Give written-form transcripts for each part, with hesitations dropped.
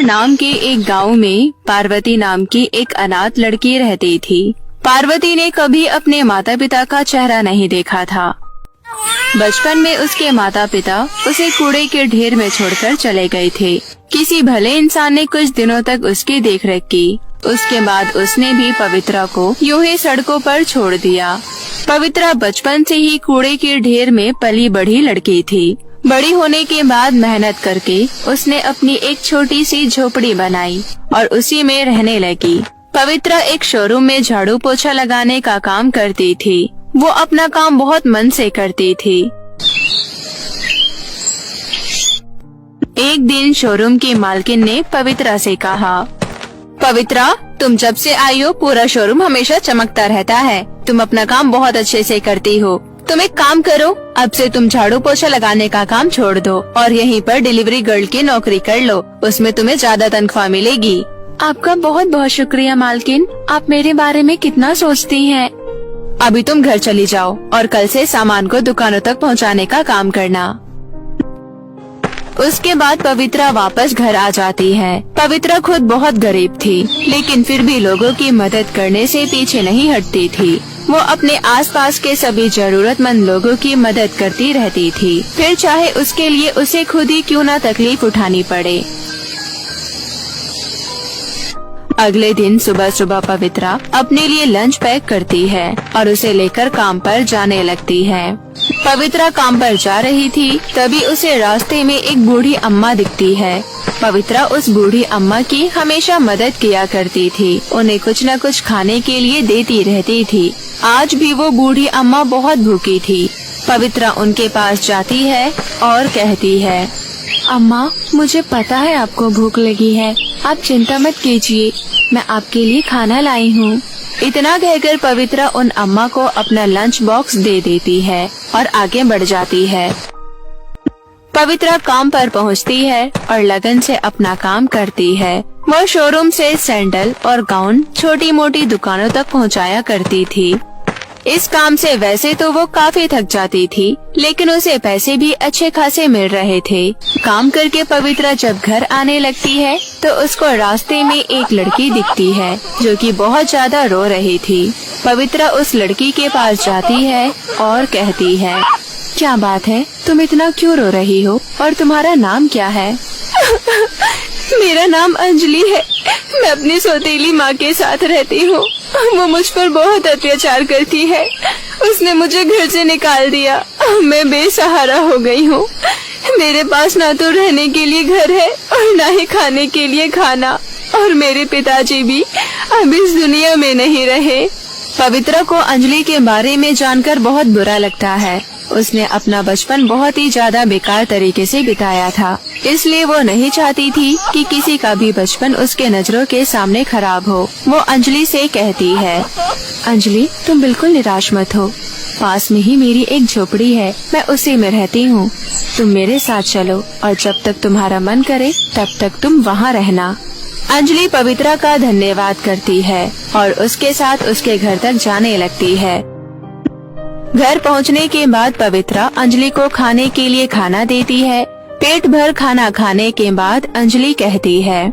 नाम के एक गांव में पार्वती नाम की एक अनाथ लड़की रहती थी। पार्वती ने कभी अपने माता पिता का चेहरा नहीं देखा था। बचपन में उसके माता पिता उसे कूड़े के ढेर में छोड़कर चले गए थे। किसी भले इंसान ने कुछ दिनों तक उसकी देखरेख की। उसके बाद उसने भी पवित्रा को यूं ही सड़कों पर छोड़ दिया। पवित्रा बचपन से ही कूड़े के ढेर में पली बढ़ी लड़की थी। बड़ी होने के बाद मेहनत करके उसने अपनी एक छोटी सी झोपड़ी बनाई और उसी में रहने लगी। पवित्रा एक शोरूम में झाड़ू पोछा लगाने का काम करती थी। वो अपना काम बहुत मन से करती थी। एक दिन शोरूम की मालकिन ने पवित्रा से कहा, पवित्रा, तुम जब से आई हो पूरा शोरूम हमेशा चमकता रहता है। तुम अपना काम बहुत अच्छे से करती हो। तुम एक काम करो, अब से तुम झाड़ू पोछा लगाने का काम छोड़ दो और यहीं पर डिलीवरी गर्ल की नौकरी कर लो। उसमें तुम्हें ज्यादा तनख्वाह मिलेगी। आपका बहुत बहुत शुक्रिया मालकिन, आप मेरे बारे में कितना सोचती हैं। अभी तुम घर चली जाओ और कल से सामान को दुकानों तक पहुंचाने का काम करना। उसके बाद पवित्रा वापस घर आ जाती है। पवित्रा खुद बहुत गरीब थी, लेकिन फिर भी लोगों की मदद करने से पीछे नहीं हटती थी। वो अपने आसपास के सभी जरूरतमंद लोगों की मदद करती रहती थी, फिर चाहे उसके लिए उसे खुद ही क्यों न तकलीफ उठानी पड़े। अगले दिन सुबह सुबह पवित्रा अपने लिए लंच पैक करती है और उसे लेकर काम पर जाने लगती है। पवित्रा काम पर जा रही थी, तभी उसे रास्ते में एक बूढ़ी अम्मा दिखती है। पवित्रा उस बूढ़ी अम्मा की हमेशा मदद किया करती थी। उन्हें कुछ न कुछ खाने के लिए देती रहती थी। आज भी वो बूढ़ी अम्मा बहुत भूखी थी। पवित्रा उनके पास जाती है और कहती है, अम्मा, मुझे पता है आपको भूख लगी है। आप चिंता मत कीजिए, मैं आपके लिए खाना लाई हूँ। इतना कहकर पवित्रा उन अम्मा को अपना लंच बॉक्स दे देती है और आगे बढ़ जाती है। पवित्रा काम पर पहुँचती है और लगन से अपना काम करती है। वह शोरूम से सैंडल और गाउन छोटी मोटी दुकानों तक पहुँचाया करती थी। इस काम से वैसे तो वो काफी थक जाती थी, लेकिन उसे पैसे भी अच्छे खासे मिल रहे थे। काम करके पवित्रा जब घर आने लगती है तो उसको रास्ते में एक लड़की दिखती है जो कि बहुत ज्यादा रो रही थी। पवित्रा उस लड़की के पास जाती है और कहती है, क्या बात है, तुम इतना क्यों रो रही हो और तुम्हारा नाम क्या है? मेरा नाम अंजलि है। मैं अपनी सौतेली माँ के साथ रहती हूँ। वो मुझ पर बहुत अत्याचार करती है। उसने मुझे घर से निकाल दिया। मैं बेसहारा हो गई हूँ। मेरे पास ना तो रहने के लिए घर है और ना ही खाने के लिए खाना, और मेरे पिताजी भी अब इस दुनिया में नहीं रहे। पवित्रा को अंजलि के बारे में जानकर बहुत बुरा लगता है। उसने अपना बचपन बहुत ही ज्यादा बेकार तरीके से बिताया था, इसलिए वो नहीं चाहती थी कि किसी का भी बचपन उसके नजरों के सामने खराब हो। वो अंजलि से कहती है, अंजलि, तुम बिल्कुल निराश मत हो। पास में ही मेरी एक झोपड़ी है, मैं उसी में रहती हूँ। तुम मेरे साथ चलो और जब तक तुम्हारा मन करे तब तक तुम वहाँ रहना। अंजलि पवित्रा का धन्यवाद करती है और उसके साथ उसके घर तक जाने लगती है। घर पहुंचने के बाद पवित्रा अंजलि को खाने के लिए खाना देती है। पेट भर खाना खाने के बाद अंजलि कहती है,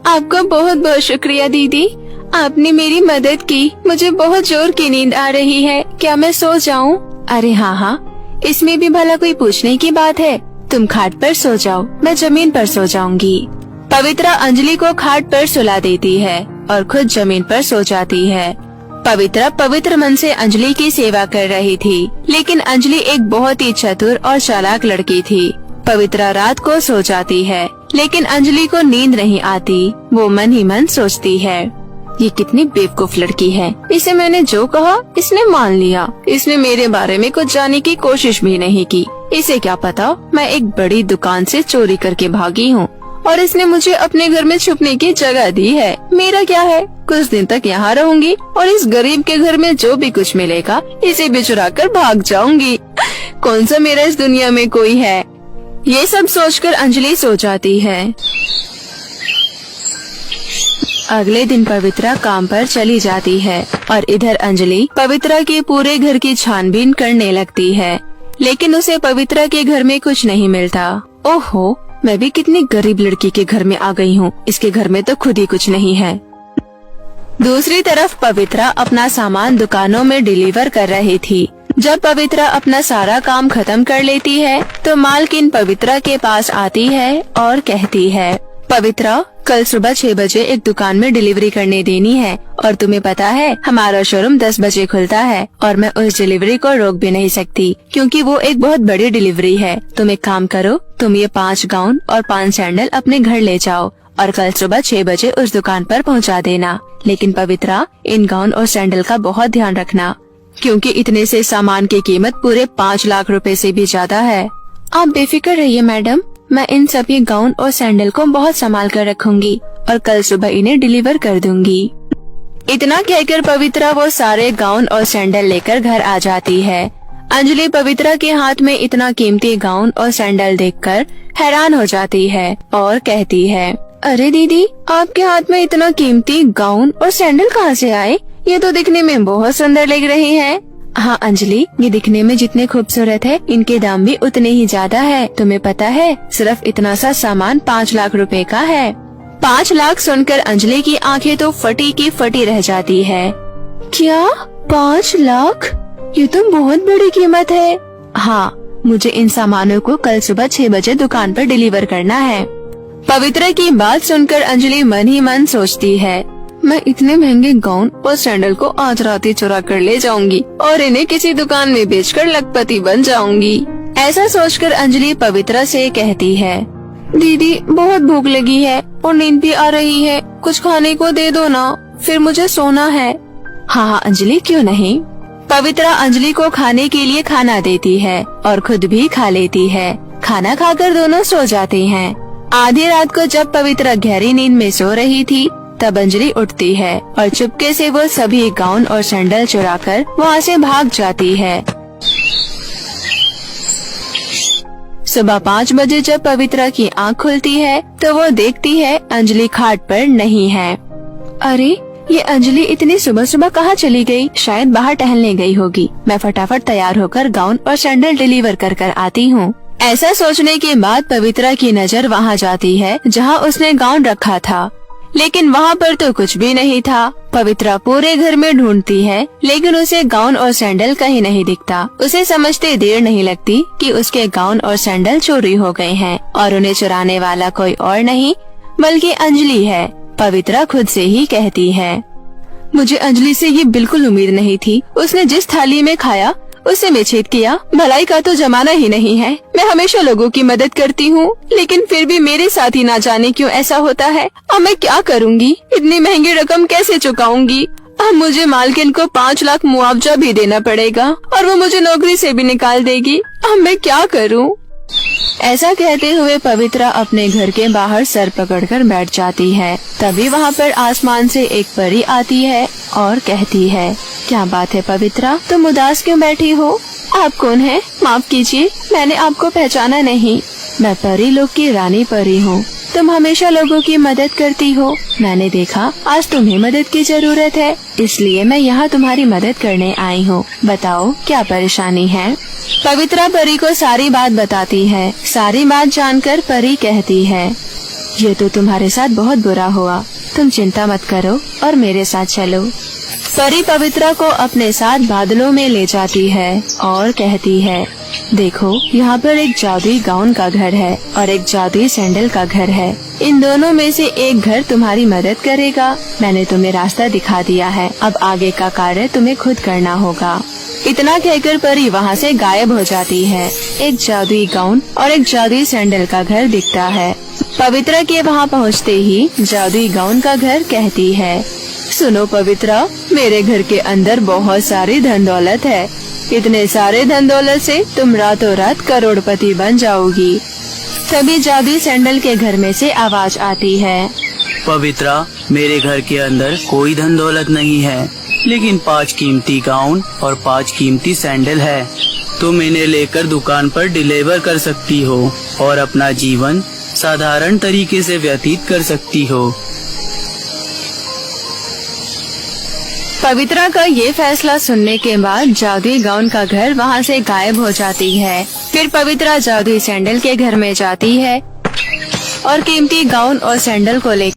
आपका बहुत बहुत शुक्रिया दीदी, आपने मेरी मदद की। मुझे बहुत जोर की नींद आ रही है, क्या मैं सो जाऊं? अरे हाँ हाँ, इसमें भी भला कोई पूछने की बात है। तुम खाट पर सो जाओ, मैं जमीन पर सो जाऊंगी। पवित्रा अंजलि को खाट पर सुला देती है और खुद जमीन पर सो जाती है। पवित्रा पवित्र मन से अंजलि की सेवा कर रही थी, लेकिन अंजलि एक बहुत ही चतुर और चालाक लड़की थी। पवित्रा रात को सो जाती है, लेकिन अंजलि को नींद नहीं आती। वो मन ही मन सोचती है, ये कितनी बेवकूफ लड़की है। इसे मैंने जो कहा इसने मान लिया। इसने मेरे बारे में कुछ जानने की कोशिश भी नहीं की। इसे क्या पता मैं एक बड़ी दुकान से चोरी करके भागी हूँ और इसने मुझे अपने घर में छुपने की जगह दी है। मेरा क्या है, कुछ दिन तक यहाँ रहूंगी और इस गरीब के घर में जो भी कुछ मिलेगा इसे भी चुरा कर भाग जाऊंगी। कौन सा मेरा इस दुनिया में कोई है। ये सब सोचकर अंजलि सो जाती है। अगले दिन पवित्रा काम पर चली जाती है और इधर अंजलि पवित्रा के पूरे घर की छानबीन करने लगती है, लेकिन उसे पवित्रा के घर में कुछ नहीं मिलता। ओहो, मैं भी कितनी गरीब लड़की के घर में आ गई हूँ। इसके घर में तो खुद ही कुछ नहीं है। दूसरी तरफ पवित्रा अपना सामान दुकानों में डिलीवर कर रही थी। जब पवित्रा अपना सारा काम खत्म कर लेती है तो मालकिन पवित्रा के पास आती है और कहती है, पवित्रा, कल सुबह 6 बजे एक दुकान में डिलीवरी करने देनी है और तुम्हें पता है हमारा शोरूम 10 बजे खुलता है और मैं उस डिलीवरी को रोक भी नहीं सकती क्योंकि वो एक बहुत बड़ी डिलीवरी है। तुम एक काम करो, तुम ये 5 गाउन और 5 सैंडल अपने घर ले जाओ और कल सुबह 6 बजे उस दुकान पर पहुंचा देना। लेकिन पवित्रा, इन गाउन और सैंडल का बहुत ध्यान रखना क्योंकि इतने से सामान की कीमत पूरे 5 लाख रुपए से भी ज्यादा है। आप बेफिक्र रहिए मैडम, मैं इन सभी गाउन और सैंडल को बहुत संभाल कर रखूंगी और कल सुबह इन्हें डिलीवर कर दूंगी। इतना कहकर पवित्रा वो सारे गाउन और सैंडल लेकर घर आ जाती है। अंजलि पवित्रा के हाथ में इतना कीमती गाउन और सैंडल देखकर हैरान हो जाती है और कहती है, अरे दीदी, आपके हाथ में इतना कीमती गाउन और सैंडल कहाँ से आए? ये तो दिखने में बहुत सुंदर लग रहे हैं। हाँ अंजलि, ये दिखने में जितने खूबसूरत है इनके दाम भी उतने ही ज्यादा है। तुम्हें पता है, सिर्फ इतना सा सामान 5 लाख रुपए का है। 5 लाख सुनकर अंजलि की आंखें तो फटी की फटी रह जाती है। क्या 5 लाख? ये तो बहुत बड़ी कीमत है। हाँ, मुझे इन सामानों को कल सुबह 6 बजे दुकान पर डिलीवर करना है। पवित्रा की बात सुनकर अंजलि मन ही मन सोचती है, मैं इतने महंगे गाउन और सैंडल को आज रात ही चुरा कर ले जाऊंगी और इन्हें किसी दुकान में बेचकर लखपति बन जाऊंगी। ऐसा सोचकर अंजलि पवित्रा से कहती है, दीदी बहुत भूख लगी है और नींद भी आ रही है, कुछ खाने को दे दो ना, फिर मुझे सोना है। हाँ अंजलि, क्यों नहीं। पवित्रा अंजलि को खाने के लिए खाना देती है और खुद भी खा लेती है। खाना खाकर दोनों सो जाते हैं। आधी रात को जब पवित्रा गहरी नींद में सो रही थी तब अंजलि उठती है और चुपके से वो सभी गाउन और सैंडल चुराकर वहाँ से भाग जाती है। सुबह 5 बजे जब पवित्रा की आँख खुलती है तो वो देखती है अंजलि खाट पर नहीं है। अरे, ये अंजलि इतनी सुबह सुबह कहाँ चली गई? शायद बाहर टहलने गई होगी। मैं फटाफट तैयार होकर गाउन और सैंडल डिलीवर कर आती हूँ। ऐसा सोचने के बाद पवित्रा की नजर वहाँ जाती है जहाँ उसने गाउन रखा था, लेकिन वहाँ पर तो कुछ भी नहीं था। पवित्रा पूरे घर में ढूंढती है लेकिन उसे गाउन और सैंडल कहीं नहीं दिखता। उसे समझते देर नहीं लगती कि उसके गाउन और सैंडल चोरी हो गए हैं और उन्हें चुराने वाला कोई और नहीं बल्कि अंजलि है। पवित्रा खुद से ही कहती है, मुझे अंजलि से ये बिल्कुल उम्मीद नहीं थी। उसने जिस थाली में खाया उसे मैं छेद किया। भलाई का तो जमाना ही नहीं है। मैं हमेशा लोगों की मदद करती हूँ लेकिन फिर भी मेरे साथ ही ना जाने क्यों ऐसा होता है। अब मैं क्या करूँगी? इतनी महंगी रकम कैसे चुकाऊंगी? अब मुझे मालकिन को 5 लाख मुआवजा भी देना पड़ेगा और वो मुझे नौकरी से भी निकाल देगी। अब मैं क्या करूँ? ऐसा कहते हुए पवित्रा अपने घर के बाहर सर पकड़कर बैठ जाती है। तभी वहाँ पर आसमान से एक परी आती है और कहती है, क्या बात है पवित्रा, तुम उदास क्यों बैठी हो? आप कौन है? माफ कीजिए, मैंने आपको पहचाना नहीं। मैं परी लोग की रानी परी हूँ। तुम हमेशा लोगों की मदद करती हो। मैंने देखा आज तुम्हें मदद की जरूरत है, इसलिए मैं यहाँ तुम्हारी मदद करने आई हूँ। बताओ क्या परेशानी है? पवित्रा परी को सारी बात बताती है। सारी बात जानकर परी कहती है, ये तो तुम्हारे साथ बहुत बुरा हुआ। तुम चिंता मत करो और मेरे साथ चलो। परी पवित्रा को अपने साथ बादलों में ले जाती है और कहती है, देखो यहाँ पर एक जादुई गाउन का घर है और एक जादुई सैंडल का घर है। इन दोनों में से एक घर तुम्हारी मदद करेगा। मैंने तुम्हें रास्ता दिखा दिया है, अब आगे का कार्य तुम्हें खुद करना होगा। इतना कहकर परी वहाँ से गायब हो जाती है। एक जादुई गाउन और एक जादुई सैंडल का घर दिखता है। पवित्रा के वहाँ पहुँचते ही जादुई गाउन का घर कहती है, सुनो पवित्रा, मेरे घर के अंदर बहुत सारी धन दौलत है। इतने सारे धन दौलत से तुम रातों रात करोड़पति बन जाओगी। तभी जादुई सैंडल के घर में से आवाज आती है, पवित्रा, मेरे घर के अंदर कोई धन दौलत नहीं है, लेकिन 5 कीमती गाउन और 5 कीमती सैंडल है। तुम इन्हें लेकर दुकान पर डिलीवर कर सकती हो और अपना जीवन साधारण तरीके से व्यतीत कर सकती हो। पवित्रा का ये फैसला सुनने के बाद जादुई गाउन का घर वहाँ से गायब हो जाती है। फिर पवित्रा जादुई सैंडल के घर में जाती है और कीमती गाउन और सैंडल को लेकर